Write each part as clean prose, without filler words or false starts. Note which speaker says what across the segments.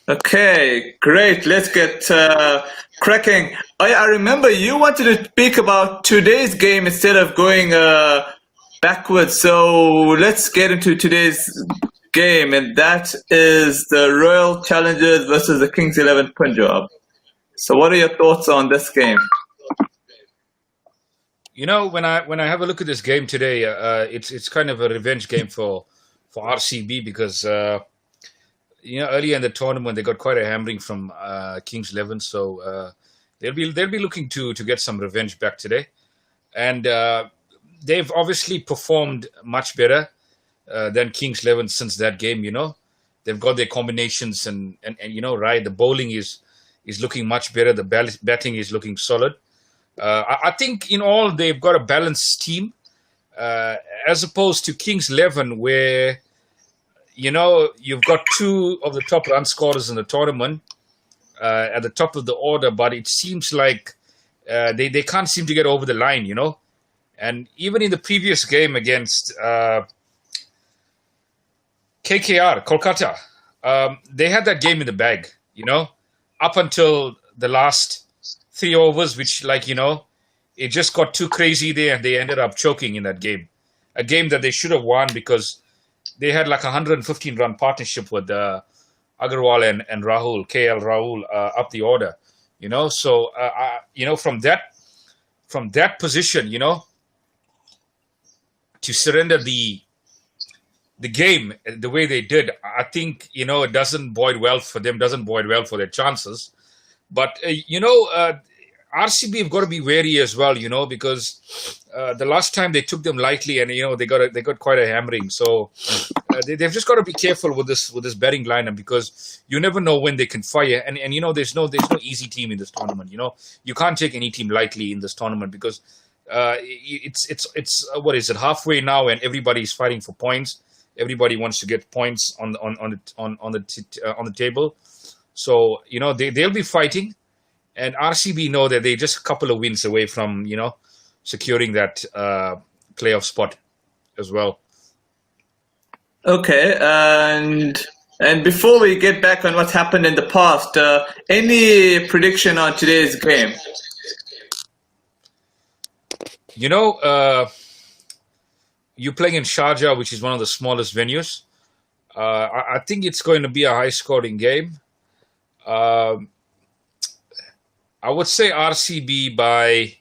Speaker 1: Okay, great. Let's get cracking. I remember you wanted to speak about today's game instead of going backwards. So let's get into today's game, and that is the Royal Challengers versus the Kings XI Punjab. So, what are your thoughts on this game?
Speaker 2: When I have a look at this game today, it's kind of a revenge game for RCB because earlier in the tournament they got quite a hammering from Kings XI, so they'll be looking to get some revenge back today, and they've obviously performed much better than Kings XI since that game. They've got their combinations and right, the bowling is looking much better. The batting is looking solid. I think in all they've got a balanced team, as opposed to Kings XI, where you've got two of the top run scorers in the tournament at the top of the order, but it seems like they can't seem to get over the line. And even in the previous game against KKR, Kolkata, they had that game in the bag. Up until the last 3 overs, which, it just got too crazy there and they ended up choking in that game. A game that they should have won because they had like a 115 run partnership with Agarwal and Rahul, KL Rahul, up the order. So from that position, to surrender the game the way they did, I think it doesn't bode well for them, doesn't bode well for their chances. But RCB have got to be wary as well, because the last time they took them lightly, and they got quite a hammering. So they've just got to be careful with this batting lineup, because you never know when they can fire. And there's no easy team in this tournament. You can't take any team lightly in this tournament, because it's what is it, halfway now, and everybody's fighting for points. Everybody wants to get points on the table. So they'll be fighting, and RCB know that they're just a couple of wins away from securing that playoff spot as well.
Speaker 1: Okay, and before we get back on what's happened in the past, any prediction on today's game?
Speaker 2: You're playing in Sharjah, which is one of the smallest venues. I think it's going to be a high-scoring game. I would say RCB by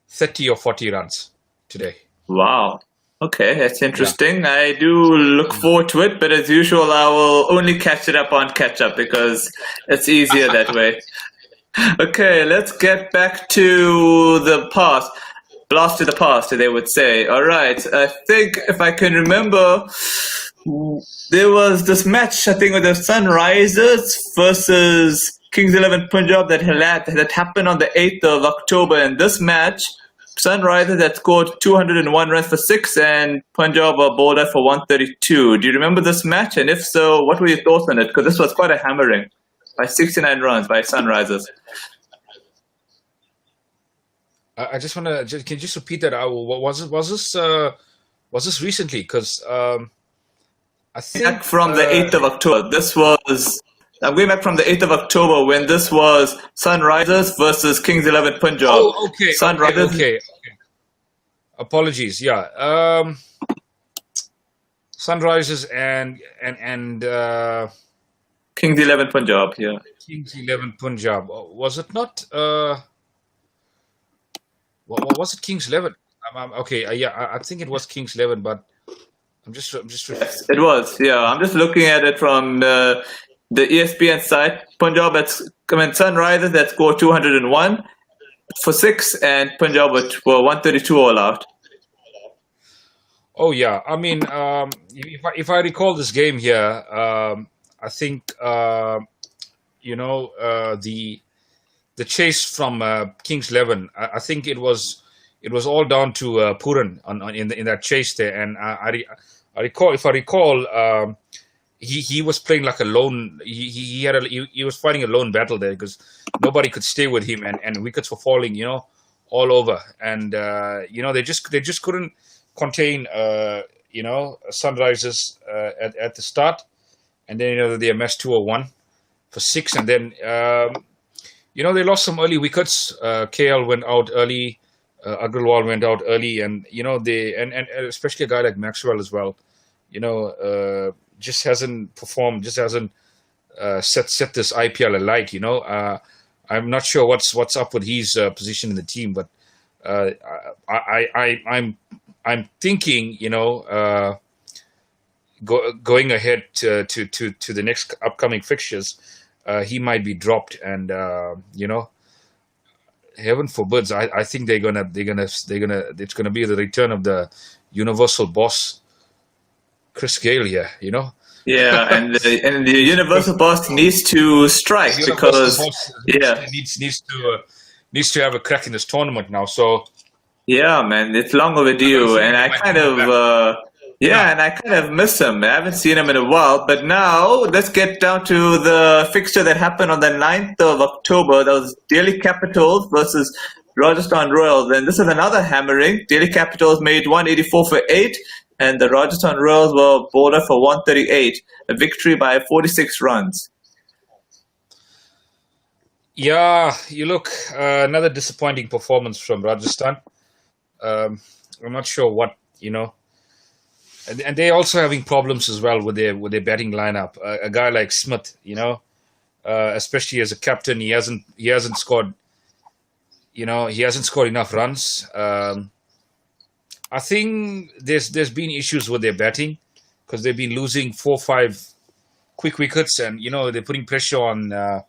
Speaker 2: 30 or 40 runs today.
Speaker 1: Wow. Okay, that's
Speaker 2: Yeah.
Speaker 1: interesting. I do look forward to it, but as usual, I will only catch it up on catch up because it's easier that way. Okay, let's get back to the past. Blast to the past, they would say. All right, I think if I can remember, there was this match, I think, with the Sunrisers versus Kings XI Punjab that happened on the 8th of October. And this match, Sunrisers had scored 201 runs for 6 and Punjab were bowled out for 132. Do you remember this match? And if so, what were your thoughts on it? Because this was quite a hammering by 69 runs by Sunrisers.
Speaker 2: I just want to. Can you just repeat that? Was this recently? Because I
Speaker 1: Back
Speaker 2: think.
Speaker 1: from the 8th of October. I'm going back from the 8th of October when this was Sunrisers versus Kings XI Punjab.
Speaker 2: Oh, okay. Apologies. Yeah. Sunrisers and
Speaker 1: Kings XI Punjab, yeah.
Speaker 2: Kings XI Punjab. Was it not? Was it Kings XI? Okay. Yeah. I think it was Kings XI, but I'm just.
Speaker 1: Yes, it was. Yeah, I'm just looking at it from the ESPN site. Sunrisers that scored 201 for 6 and Punjab were 132 all out.
Speaker 2: Oh yeah. I mean, if I recall this game here, I think the chase from Kings XI. I think it was all down to Puran in that chase there, and I recall, if I recall, he was playing like a lone. He was fighting a lone battle there because nobody could stay with him, and wickets were falling, all over, and they just couldn't contain Sunrisers at the start, and then they amassed 201. for 6, and then they lost some early wickets. KL went out early, Agarwal went out early, and and especially a guy like Maxwell as well. Just hasn't performed, just hasn't set this IPL alight. I'm not sure what's up with his position in the team, but I'm thinking, going ahead to the next upcoming fixtures, he might be dropped, and heaven forbids. I think they're gonna it's gonna be the return of the universal boss, Chris Gale here.
Speaker 1: Yeah, and the universal boss needs to strike because
Speaker 2: needs to have a crack in this tournament now. So
Speaker 1: yeah, man, it's long overdue, and I kind of and I kind of miss him. I haven't seen him in a while, but now let's get down to the fixture that happened on the 9th of October. That was Delhi Capitals versus Rajasthan Royals, and this is another hammering. Delhi Capitals made 184 for 8, and the Rajasthan Royals were bowled out for 138, a victory by 46 runs.
Speaker 2: Yeah, you look, another disappointing performance from Rajasthan. I'm not sure what, and they're also having problems as well with their batting lineup. A guy like Smith, especially as a captain, he hasn't scored, he hasn't scored enough runs. I think there's been issues with their batting because they've been losing 4-5 quick wickets, and they're putting pressure on the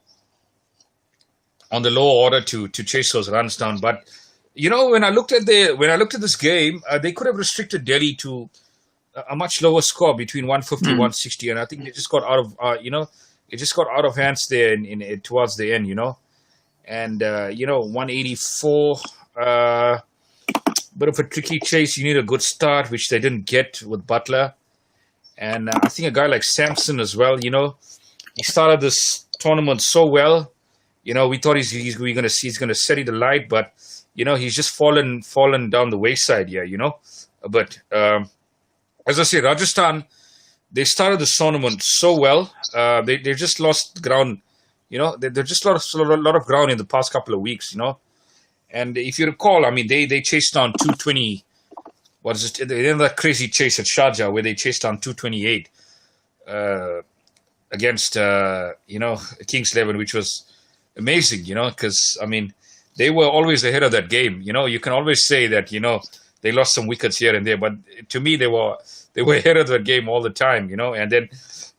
Speaker 2: lower order to chase those runs down. But when I looked at this game, they could have restricted Delhi to a much lower score between 150 160, and I think they just got out of it just got out of hands there in towards the end, and 184. Bit of a tricky chase. You need a good start, which they didn't get with Butler. And I think a guy like Sampson as well, he started this tournament so well. We thought he's going to set it alight, but he's just fallen down the wayside here. But as I say, Rajasthan, they started the tournament so well. They just lost ground. They just lost a lot of ground in the past couple of weeks. And if you recall, I mean, they chased down 220. What is it? They had that crazy chase at Sharjah where they chased down 228 against Kings XI, which was amazing. Because I mean, they were always ahead of that game. You can always say that they lost some wickets here and there, but to me they were ahead of that game all the time. And then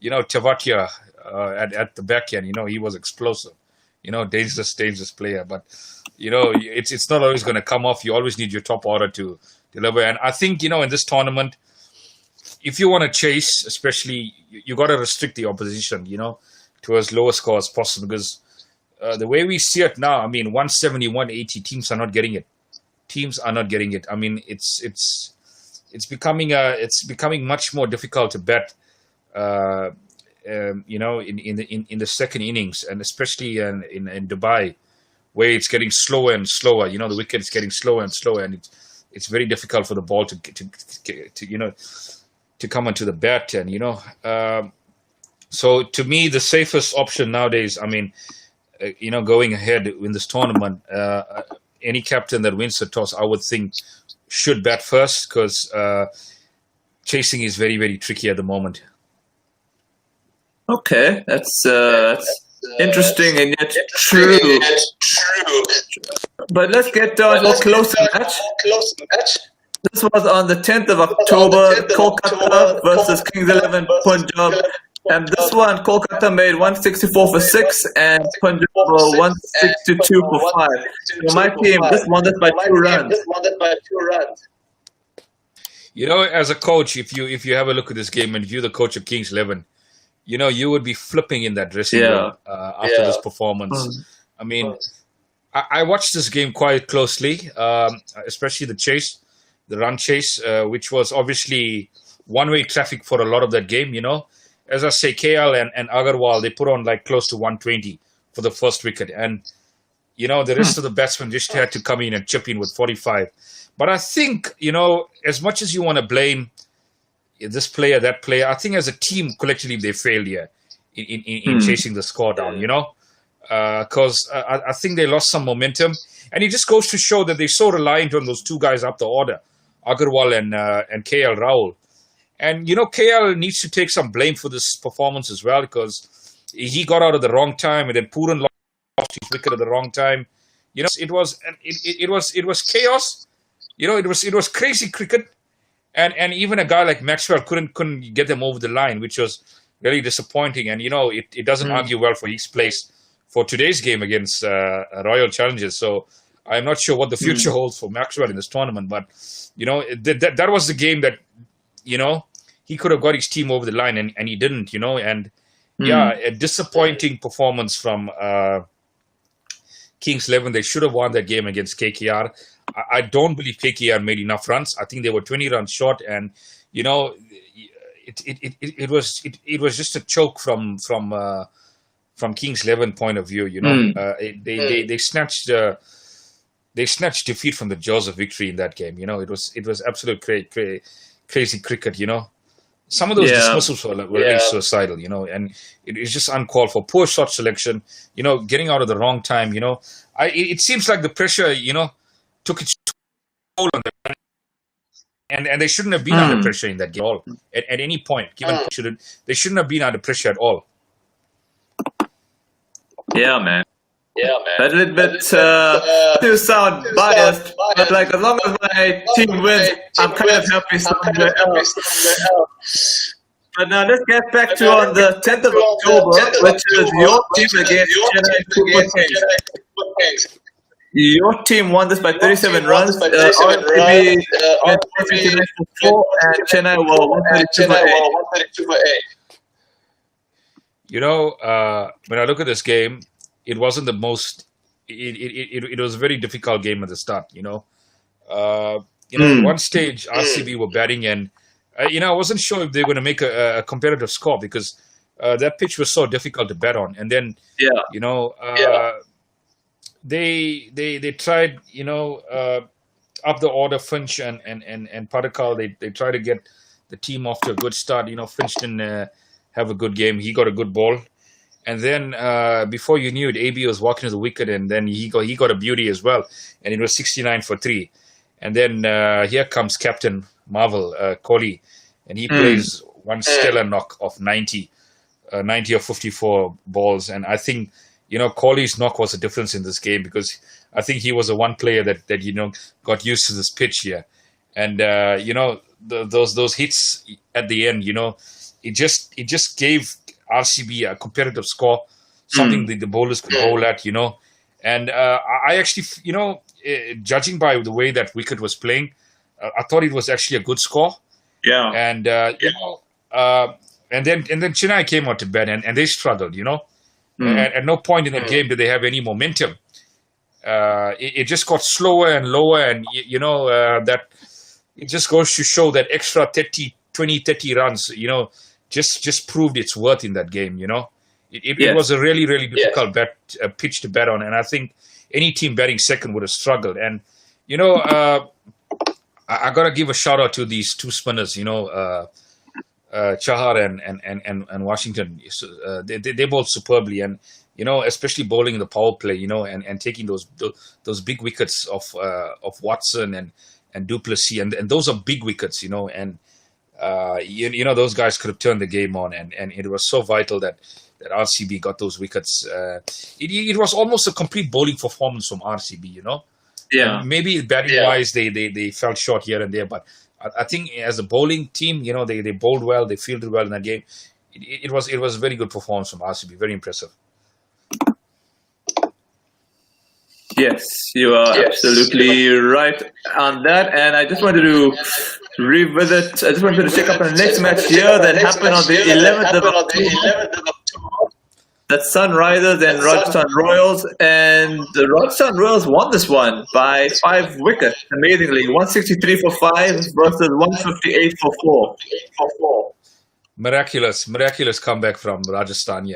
Speaker 2: Tavatia at the back end, he was explosive. Dangerous player, but it's not always going to come off. You always need your top order to deliver. And I think in this tournament, if you want to chase, especially, you got to restrict the opposition, to as low a score as possible, because the way we see it now, I mean, 170, 180 teams are not getting it. I mean, it's becoming much more difficult to bet. In the second innings, and especially in Dubai, where it's getting slower and slower. The wicket is getting slower and slower, and it's very difficult for the ball to come onto the bat. And so to me, the safest option nowadays, I mean, going ahead in this tournament, any captain that wins the toss, I would think, should bat first, because chasing is very, very tricky at the moment.
Speaker 1: Okay, that's interesting and yet true. But let's get down to a closer match. This was on the 10th of October, Kolkata versus Kings XI Punjab. And this one, Kolkata made 164 for 6 and Punjab 162 for 5. So my team just won this by 2 runs.
Speaker 2: As a coach, if you have a look at this game and if you're the coach of Kings XI, you would be flipping in that dressing room after this performance. I mean, I watched this game quite closely, especially the run chase, which was obviously one-way traffic for a lot of that game. As I say, KL and Agarwal, they put on like close to 120 for the first wicket. And, the rest of the batsmen just had to come in and chip in with 45. But I think, as much as you want to blame this player, that player, I think as a team, collectively, they failed here in chasing the score down, because I think they lost some momentum. And it just goes to show that they're so reliant on those two guys up the order, Agarwal and KL Rahul. And, KL needs to take some blame for this performance as well, because he got out at the wrong time, and then Pooran lost his wicket at the wrong time. It was chaos. It was crazy cricket. And even a guy like Maxwell couldn't get them over the line, which was really disappointing. And, it doesn't argue well for his place for today's game against Royal Challengers. So I'm not sure what the future holds for Maxwell in this tournament. But, that was the game that, he could have got his team over the line, and he didn't, And, a disappointing performance from Kings XI. They should have won that game against KKR. I don't believe KKR made enough runs. I think they were 20 runs short, and it was just a choke from Kings XI point of view. They snatched defeat from the jaws of victory in that game. It was absolute crazy cricket. Some of those dismissals were really suicidal. And it's just uncalled for. Poor shot selection. Getting out at the wrong time. It seems like the pressure. Took its toll on them, and they shouldn't have been under pressure in that game at all. At any point, they shouldn't have been under pressure at all.
Speaker 1: Yeah, man. A little bit to sound biased, but like as long as my team wins, I'm kind of happy somewhere else. But now let's get back to on the 10th of October, which is your team against Chennai Super Kings. Your team won this by 37 runs. RCB went 59 for 4, and Chennai were 132 for 8.
Speaker 2: When I look at this game, it wasn't the most. It was a very difficult game at the start. At one stage RCB were batting, and I wasn't sure if they were going to make a competitive score, because that pitch was so difficult to bat on. And then they tried, up the order, Finch and Padakal. They tried to get the team off to a good start. Finch didn't have a good game. He got a good ball, and then before you knew it, AB was walking to the wicket, and then he got a beauty as well, and it was 69 for 3. And then here comes Captain Marvel, Kohli, and he plays one stellar knock of 90 or 54 balls, and I think. Kohli's knock was the difference in this game, because I think he was the one player that got used to this pitch here, and those hits at the end, it just gave RCB a competitive score, something that the bowlers could bowl at, and I actually, judging by the way that wicket was playing, I thought it was actually a good score.
Speaker 1: Yeah,
Speaker 2: and and then Chennai came out to bat, and they struggled, At no point in that game did they have any momentum. It just got slower and lower, and that it just goes to show that extra 20-30 runs, just proved its worth in that game. It was a really, really difficult pitch to bat on, and I think any team batting second would have struggled. And I got to give a shout out to these two spinners. Chahar and Washington, they bowled superbly, and especially bowling in the power play, and taking those big wickets of Watson and Duplessis, and those are big wickets, and those guys could have turned the game on, and it was so vital that RCB got those wickets. It was almost a complete bowling performance from RCB,
Speaker 1: Yeah,
Speaker 2: and maybe batting wise they fell short here and there, but I think as a bowling team, they bowled well, they fielded well in that game. It was a very good performance from RCB, very impressive.
Speaker 1: Yes, you are absolutely right on that. And I just wanted to check up on the next match here that happened on the 11th of October. That's Sunrisers and Rajasthan Royals, and the Rajasthan Royals won this one by 5 wickets, amazingly. 163 for 5 versus 158 for 4.
Speaker 2: Miraculous comeback from Rajasthan,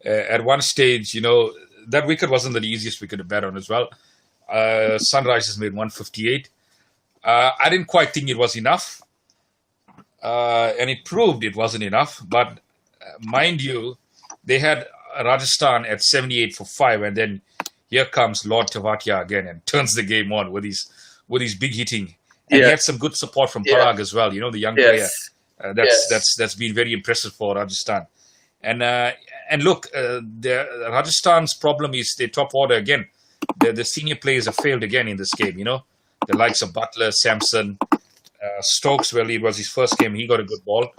Speaker 2: at one stage, that wicket wasn't the easiest wicket to bat on as well. Sunrisers made 158. I didn't quite think it was enough, and it proved it wasn't enough, but mind you, they had Rajasthan at 78 for 5, and then here comes Lord Tewatia again and turns the game on with his big hitting, and he had some good support from Parag as well. The young player. That's been very impressive for Rajasthan. And look, Rajasthan's problem is their top order again. The senior players have failed again in this game. The likes of Butler, Samson, Stokes. Well, it was his first game. He got a good ball.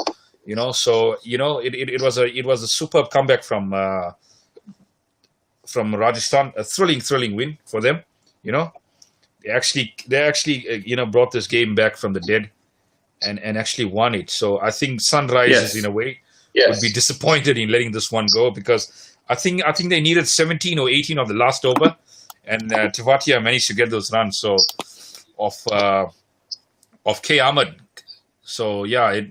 Speaker 2: So it was a superb comeback from Rajasthan. A thrilling win for them. They actually brought this game back from the dead and actually won it. So I think Sunrisers in a way would be disappointed in letting this one go, because I think they needed 17 or 18 of the last over, and Tewatia managed to get those runs. So of K Ahmed. So yeah,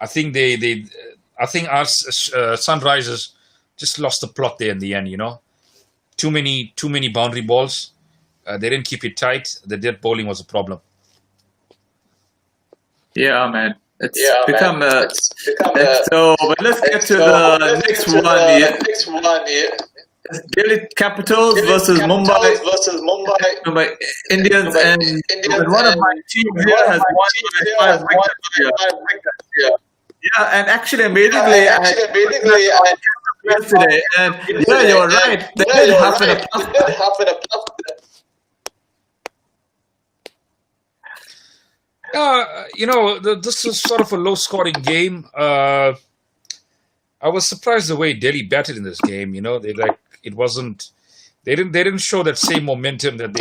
Speaker 2: I think our Sunrisers just lost the plot there in the end. Too many boundary balls. They didn't keep it tight. The dead bowling was a problem.
Speaker 1: Yeah, man. It's become so. But let's get to the next one. Delhi Capitals versus Mumbai Indians, and one of my teams here has won by 5 wickets. Yeah, and actually, amazingly, I yesterday, and you're right. They did happen a
Speaker 2: this was sort of a low-scoring game. I was surprised the way Delhi batted in this game. They didn't show that same momentum that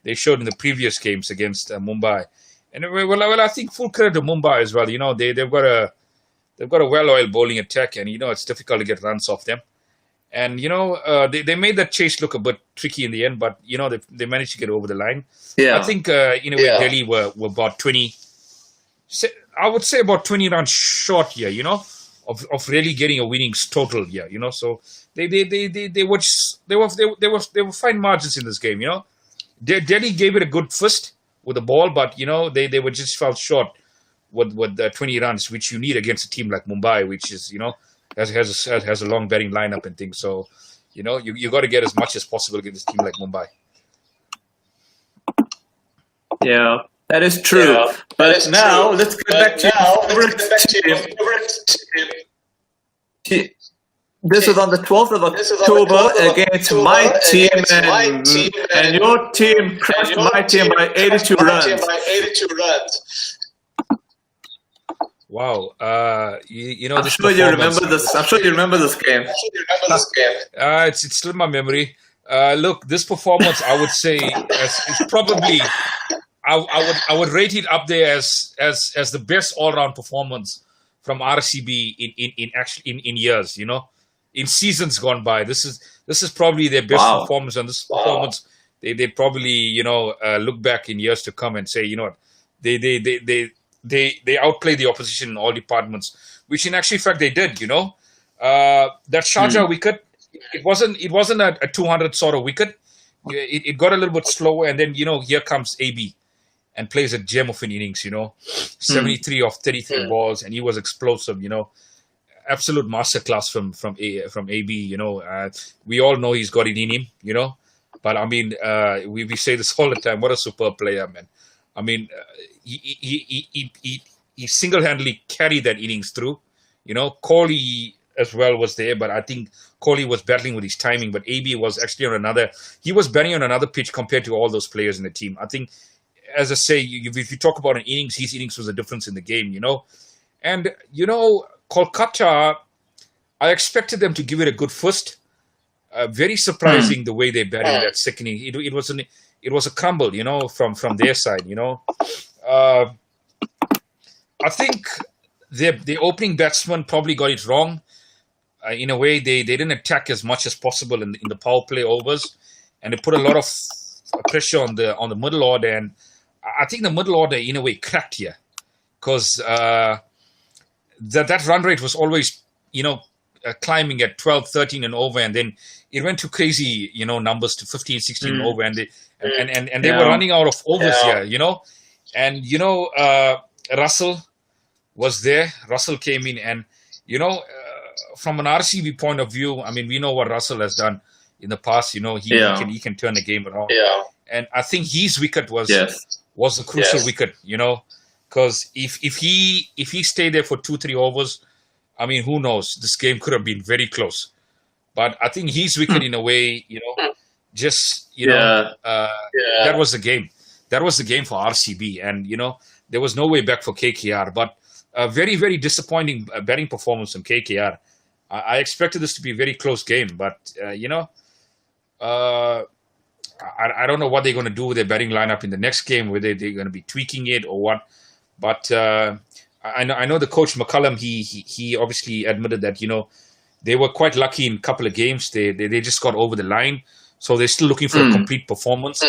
Speaker 2: they showed in the previous games against Mumbai. And well, I think full credit to Mumbai as well. They've got a well-oiled bowling attack, and it's difficult to get runs off them. And they made that chase look a bit tricky in the end, but they managed to get over the line. I think in a way Delhi were about 20. I would say about 20 runs short here. Of really getting a winnings total here. So they were fine margins in this game. Delhi gave it a good fist with the ball, but they were just fell short with 20 runs, which you need against a team like Mumbai, which is has a long batting lineup and things. So, you got to get as much as possible against a team like Mumbai.
Speaker 1: Yeah, that is true. But now let's get back to your favorite team. This was on the 12th of October against my team, and your team crushed my team by 82 runs.
Speaker 2: Wow,
Speaker 1: I'm sure you remember this. I'm sure you remember this game.
Speaker 2: It's still in my memory. Look, this performance, I would say, is probably, I would rate it up there as the best all-round performance from RCB in years. In seasons gone by. This is probably their best performance, and this performance they probably look back in years to come and say, they outplayed the opposition in all departments, which in actual fact they did. That Sharjah wicket, it wasn't a 200 sort of wicket. It got a little bit slower, and then here comes AB and plays a gem of an innings. 73 of 33 balls, and he was explosive. Absolute masterclass from AB. We all know he's got it in him. But I mean, we say this all the time. What a superb player, man. I mean, he single-handedly carried that innings through. Kohli as well was there, but I think Kohli was battling with his timing. But AB was actually he was batting on another pitch compared to all those players in the team. I think, as I say, if you talk about an innings, his innings was a difference in the game. And Kolkata, I expected them to give it a good first. Very surprising the way they batted in that second inning. It was a crumble, from their side. I think the opening batsman probably got it wrong. In a way, they didn't attack as much as possible in the power play overs, and they put a lot of pressure on the middle order. And I think the middle order, in a way, cracked here, because that run rate was always, climbing at 12, 13 and over, and then it went to crazy, numbers to 15, 16 and over, and they were running out of overs here, and Russell was there. Russell came in, and from an RCB point of view, I mean, we know what Russell has done in the past. You know, he can turn the game around. Yeah. And I think his wicket was a crucial wicket. You know, because if he stayed there for 2-3 overs, I mean, who knows? This game could have been very close. But I think his wicket, in a way, you know, just that was the game. That was the game for RCB, and you know, there was no way back for KKR. But a very, very disappointing batting performance from KKR. I expected this to be a very close game, but you know, I don't know what they're going to do with their batting lineup in the next game. Whether they're going to be tweaking it or what. But I know the coach McCullum. He obviously admitted that, you know, they were quite lucky in a couple of games. They just got over the line. So they're still looking for a complete performance.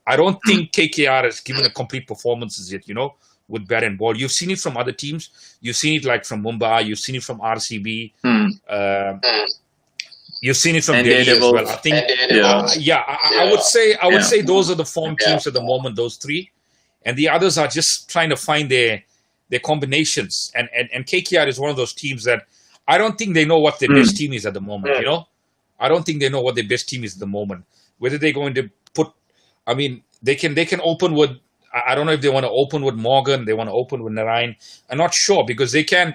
Speaker 2: I don't think KKR has given a complete performance yet, you know, with bat and ball. You've seen it from other teams. You've seen it like from Mumbai. You've seen it from RCB. You've seen it from Delhi as well. I think, I would say those are the form teams at the moment, those three. And the others are just trying to find their combinations. And KKR is one of those teams that I don't think they know what their best team is at the moment, you know. I don't think they know what their best team is at the moment. Whether they're going to put, I mean, they can open with, I don't know if they want to open with Morgan, they want to open with Narayan. I'm not sure, because they do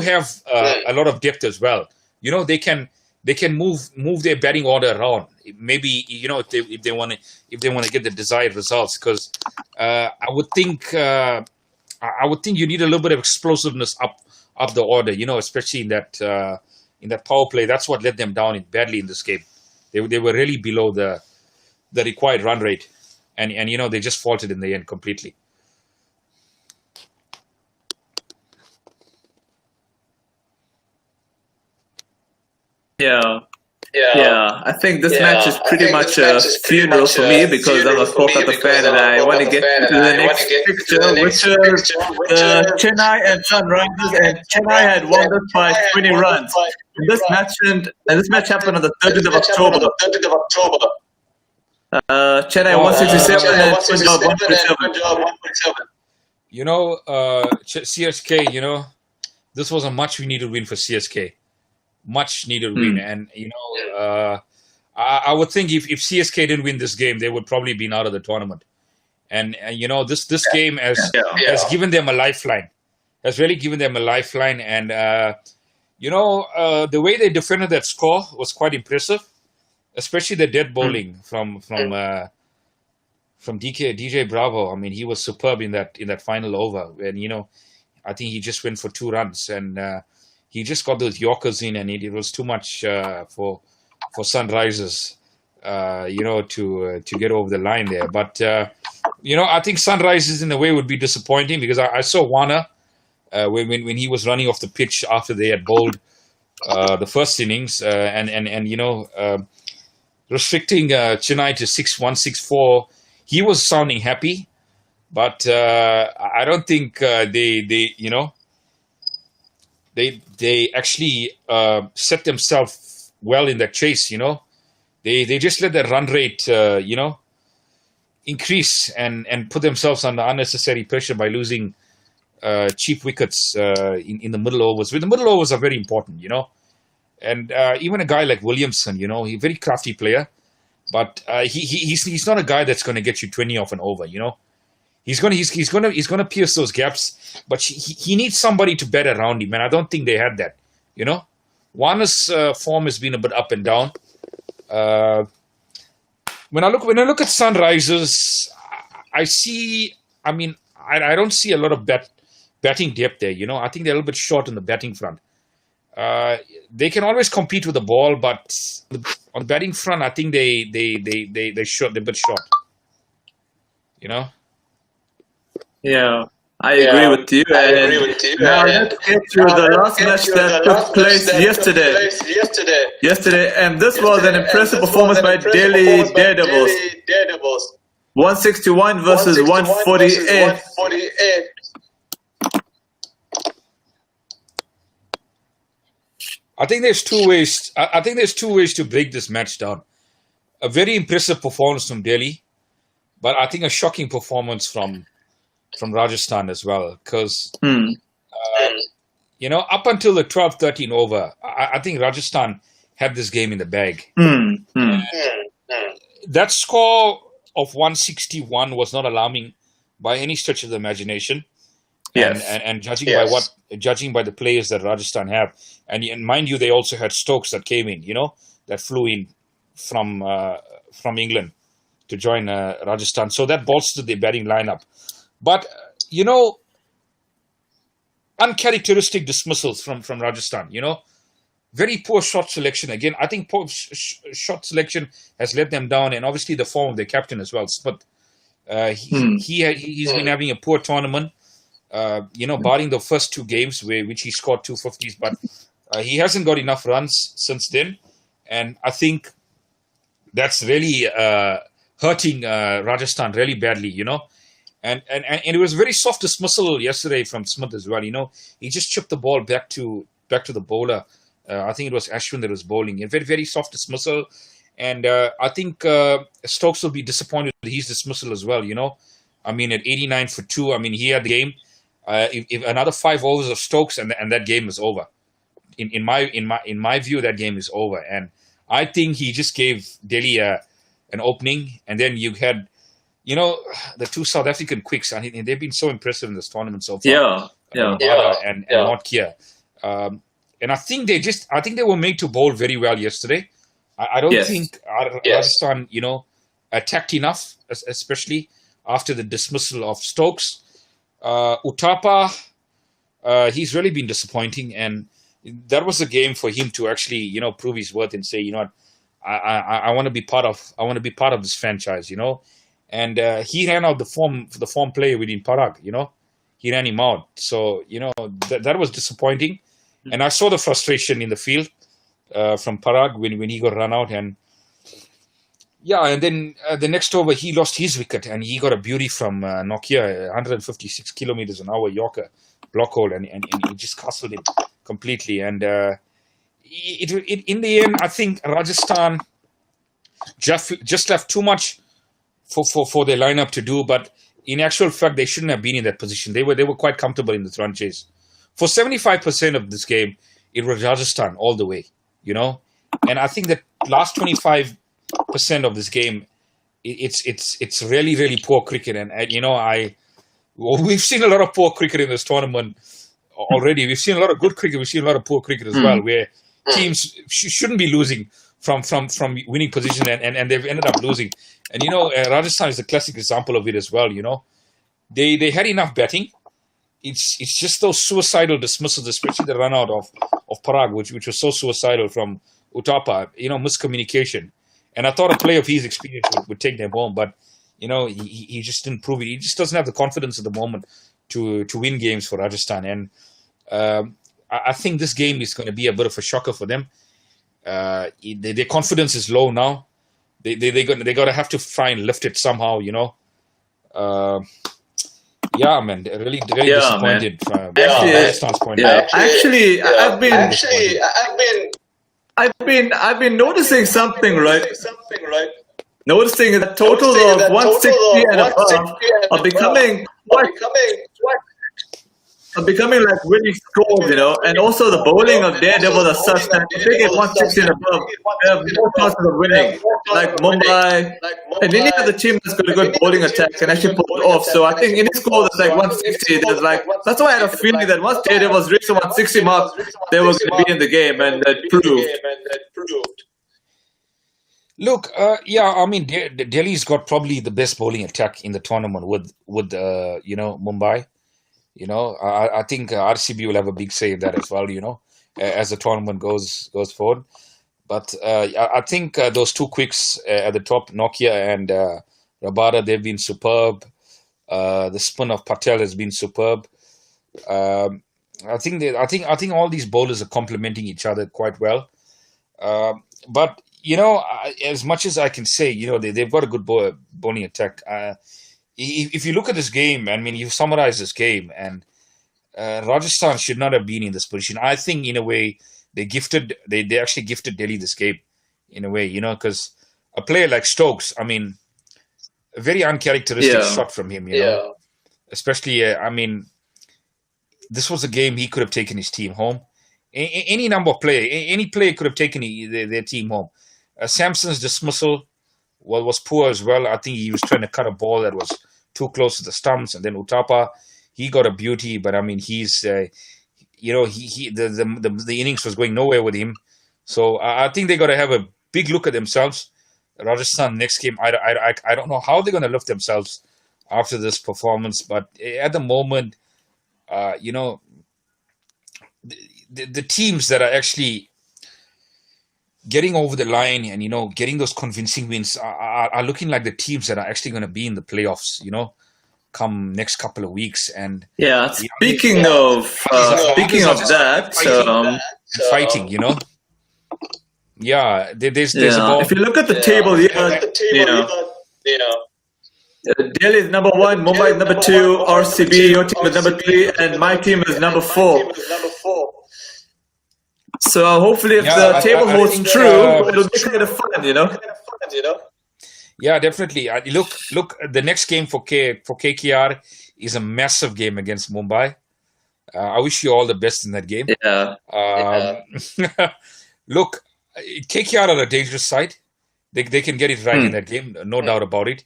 Speaker 2: have a lot of depth as well. You know, they can move their batting order around. Maybe, you know, if they want to get the desired results, because I would think you need a little bit of explosiveness up the order, you know, especially in that power play. That's what let them down badly in this game. They were really below the required run rate, and you know, they just faltered in the end completely.
Speaker 1: Yeah, I think this match is pretty much a funeral for me, because I'm a Kolkata fan and I want to get to the next picture, which is the Chennai and Sunrisers, and Chennai had won this by 20 runs. And this match happened on the 30th of October. Chennai 167 and Punjab 147.
Speaker 2: You know, CSK, you know, this was a much needed win for CSK. Much needed win, and you know, I would think if CSK didn't win this game, they would probably been out of the tournament. And you know, this game has given them a lifeline. Has really given them a lifeline, and you know, the way they defended that score was quite impressive, especially the dead bowling from DJ Bravo. I mean, he was superb in that final over, and you know, I think he just went for 2 runs, and he just got those Yorkers in, and it was too much for Sunrisers, you know, to get over the line there. But you know, I think Sunrisers in a way would be disappointing, because I saw Warner when he was running off the pitch after they had bowled the first innings, and you know, restricting Chennai to 6-1, 6-4. He was sounding happy, but I don't think they you know. They actually set themselves well in that chase, you know. They just let their run rate, you know, increase and put themselves under unnecessary pressure by losing cheap wickets in the middle overs. The middle overs are very important, you know. And even a guy like Williamson, you know, he's a very crafty player, but he's not a guy that's going to get you 20 off an over, you know. He's gonna pierce those gaps, but he needs somebody to bet around him, and I don't think they had that. You know, Warner's form has been a bit up and down. When I look at Sunrisers, I see. I mean, I don't see a lot of batting depth there. You know, I think they're a little bit short on the batting front. They can always compete with the ball, but on the batting front, I think they're a bit short. You know.
Speaker 1: Yeah, I agree with you. Now let's get to the last match that took place yesterday. And this was an impressive performance by Delhi Daredevils. 161 versus 148.
Speaker 2: I think there's two ways. I think there's 2 ways to break this match down. A very impressive performance from Delhi, but I think a shocking performance from Rajasthan as well, because you up until the 12-13 over, I think Rajasthan had this game in the bag. That score of 161 was not alarming by any stretch of the imagination. And judging by the players that Rajasthan have, and mind you, they also had Stokes that came in, that flew in from England to join Rajasthan. So that bolstered the batting lineup. But uncharacteristic dismissals from Rajasthan. Very poor shot selection again. I think poor shot selection has let them down, and obviously the form of their captain as well. But he's been having a poor tournament. Barring the first two games which he scored 250s, but he hasn't got enough runs since then, and I think that's really hurting Rajasthan really badly. And it was a very soft dismissal yesterday from Smith as well. He just chipped the ball back to the bowler. I think it was Ashwin that was bowling. A very, very soft dismissal. And I think Stokes will be disappointed with his dismissal as well, at 89 for 2, he had the game. If another 5 overs of Stokes and that game is over. In my view, that game is over. And I think he just gave Delhi an opening. And then you had, the two South African quicks. I mean, they've been so impressive in this tournament so far. And Nortje. And I think they were made to bowl very well yesterday. I don't think Rajasthan, attacked enough, especially after the dismissal of Stokes. Uthappa, he's really been disappointing, and that was a game for him to actually, prove his worth and say, I want to be part of this franchise, And he ran out the form player within Parag, he ran him out. So that was disappointing. And I saw the frustration in the field from Parag when he got run out. And then the next over, he lost his wicket and he got a beauty from Nokia, 156 kilometers an hour Yorker block hole, and he just castled him completely. And in the end, I think Rajasthan just left too much for their lineup to do. But in actual fact, they shouldn't have been in that position. They were quite comfortable in the run chase. For 75% of this game, it was Rajasthan all the way, And I think that last 25% of this game, it's really, really poor cricket. And we've seen a lot of poor cricket in this tournament already. We've seen a lot of good cricket. We've seen a lot of poor cricket as well, where teams shouldn't be losing from winning position, and they've ended up losing. And Rajasthan is a classic example of it as well. They had enough batting. It's just those suicidal dismissals, especially the run out of Parag, which was so suicidal from Uthappa. Miscommunication. And I thought a player of his experience would take them home, but he just didn't prove it. He just doesn't have the confidence at the moment to win games for Rajasthan. And I think this game is going to be a bit of a shocker for them. Their confidence is low now. They got to have to try and lift it somehow. Man, they're really disappointed from Pakistan's point of view.
Speaker 1: Actually, I've been noticing something, right? Noticing that totals of 160 and above are becoming like winning scores, and also the bowling of Daredevil as such that if they get 160 and above, they have more chances of winning. Like Mumbai and any other team that's got a good bowling attack can actually pull it off. So I think any score that's like 160, that's why I had a feeling that once Daredevils reached the 160 mark, they were going to be in the game, and that proved.
Speaker 2: Look, Delhi's got probably the best bowling attack in the tournament with Mumbai. I think RCB will have a big say in that as well, as the tournament goes forward. But I think those two quicks at the top, Nokia and Rabada, they've been superb. The spin of Patel has been superb. I think all these bowlers are complementing each other quite well. But as much as I can say, they've got a good bowling attack. If you look at this game, you summarize this game, and Rajasthan should not have been in this position. I think, in a way, they actually gifted Delhi this game, in a way, because a player like Stokes, a very uncharacteristic shot from him, especially, this was a game he could have taken his team home. Any number of player, any player could have taken their team home. Samson's dismissal was poor as well. I think he was trying to cut a ball that was too close to the stumps, and then Uthappa, he got a beauty, but I mean, he's the innings was going nowhere with him. So I think they got to have a big look at themselves. Rajasthan next game, I don't know how they're going to lift themselves after this performance, but at the moment, the teams that are actually getting over the line and getting those convincing wins are looking like the teams that are actually going to be in the playoffs. Come next couple of weeks. And
Speaker 1: yeah, speaking of that,
Speaker 2: fighting, yeah, there's about,
Speaker 1: if you look at the table, Delhi is number 1, Mumbai is number 2, RCB, your team is number 3, and my team is number 4. So hopefully, if the table holds true, it'll be kind of fun,
Speaker 2: Yeah, definitely. Look. The next game for KKR is a massive game against Mumbai. I wish you all the best in that game.
Speaker 1: Yeah.
Speaker 2: Look, KKR are a dangerous side. They can get it right in that game, no doubt about it.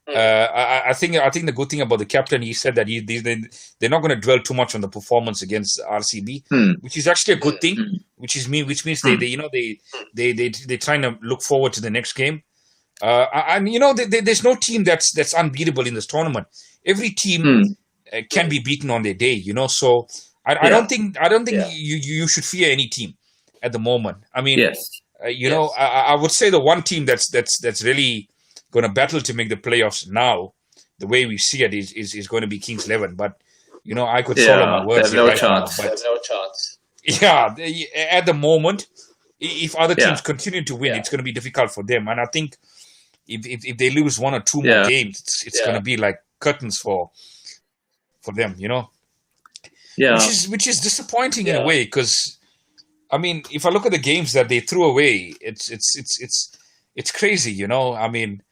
Speaker 2: I think the good thing about the captain, he said that they're not going to dwell too much on the performance against RCB, which is actually a good thing. Which means they're trying to look forward to the next game. There's no team that's unbeatable in this tournament. Every team can be beaten on their day. So I don't think you should fear any team at the moment. I mean,
Speaker 1: yes.
Speaker 2: I would say the one team that's really going to battle to make the playoffs now, the way we see it, is going to be Kings XI. But I could follow my words.
Speaker 1: There's no
Speaker 2: right
Speaker 1: chance.
Speaker 2: Now, but, yeah, at the moment, if other teams continue to win, it's going to be difficult for them. And I think if they lose 1 or 2 more games, it's going to be like curtains for them.
Speaker 1: Yeah.
Speaker 2: Which is disappointing in a way, because I mean, if I look at the games that they threw away, it's crazy. I mean,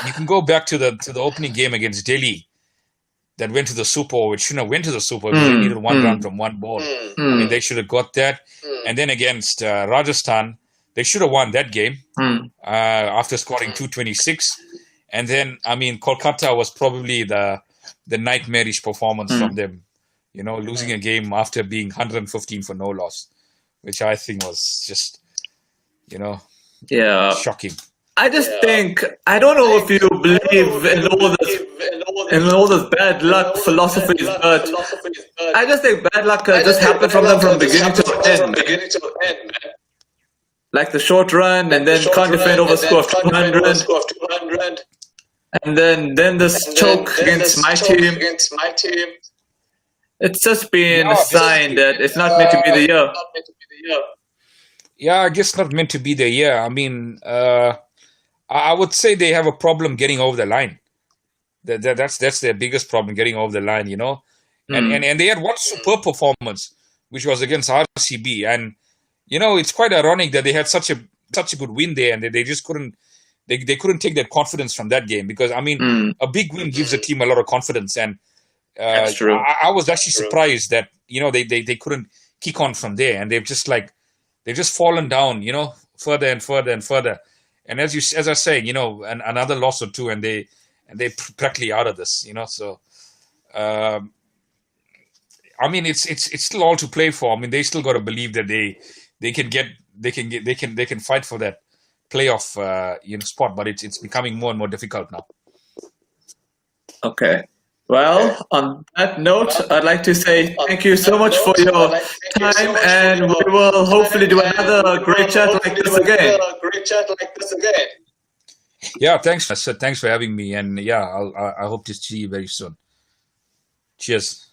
Speaker 2: you can go back to the opening game against Delhi that went to the Super, which shouldn't have went to the Super because they needed 1 run from 1 ball. I mean, they should have got that. And then against Rajasthan, they should have won that game after scoring 226. And then, I mean, Kolkata was probably the nightmarish performance from them. Losing a game after being 115 for no loss, which I think was just, shocking.
Speaker 1: I just think, I don't know if you believe in all this bad luck philosophies, but I just think bad luck just happened from them from beginning to end. Like the short run, and then can't defend over score of 200. And then this choke against my team. It's just been a sign that it's not meant to be the year.
Speaker 2: Yeah, I guess not meant to be the year. I mean, I would say they have a problem getting over the line. That's their biggest problem, getting over the line, And they had one superb performance, which was against RCB. And, it's quite ironic that they had such a good win there, and they just couldn't take that confidence from that game, because, I mean, a big win gives a team a lot of confidence. And
Speaker 1: that's true.
Speaker 2: I was actually surprised that, they couldn't kick on from there, and they've just fallen down, further and further and further. And as I say, another loss or two, and they're practically out of this, So, I mean, it's still all to play for. I mean, they still got to believe that they can fight for that playoff, spot. But it's becoming more and more difficult now.
Speaker 1: Okay. Well, on that note, I'd like to say thank you so much for your time, and we will hopefully do another great chat like this again.
Speaker 2: Yeah, thanks. Thanks for having me, and I hope to see you very soon. Cheers.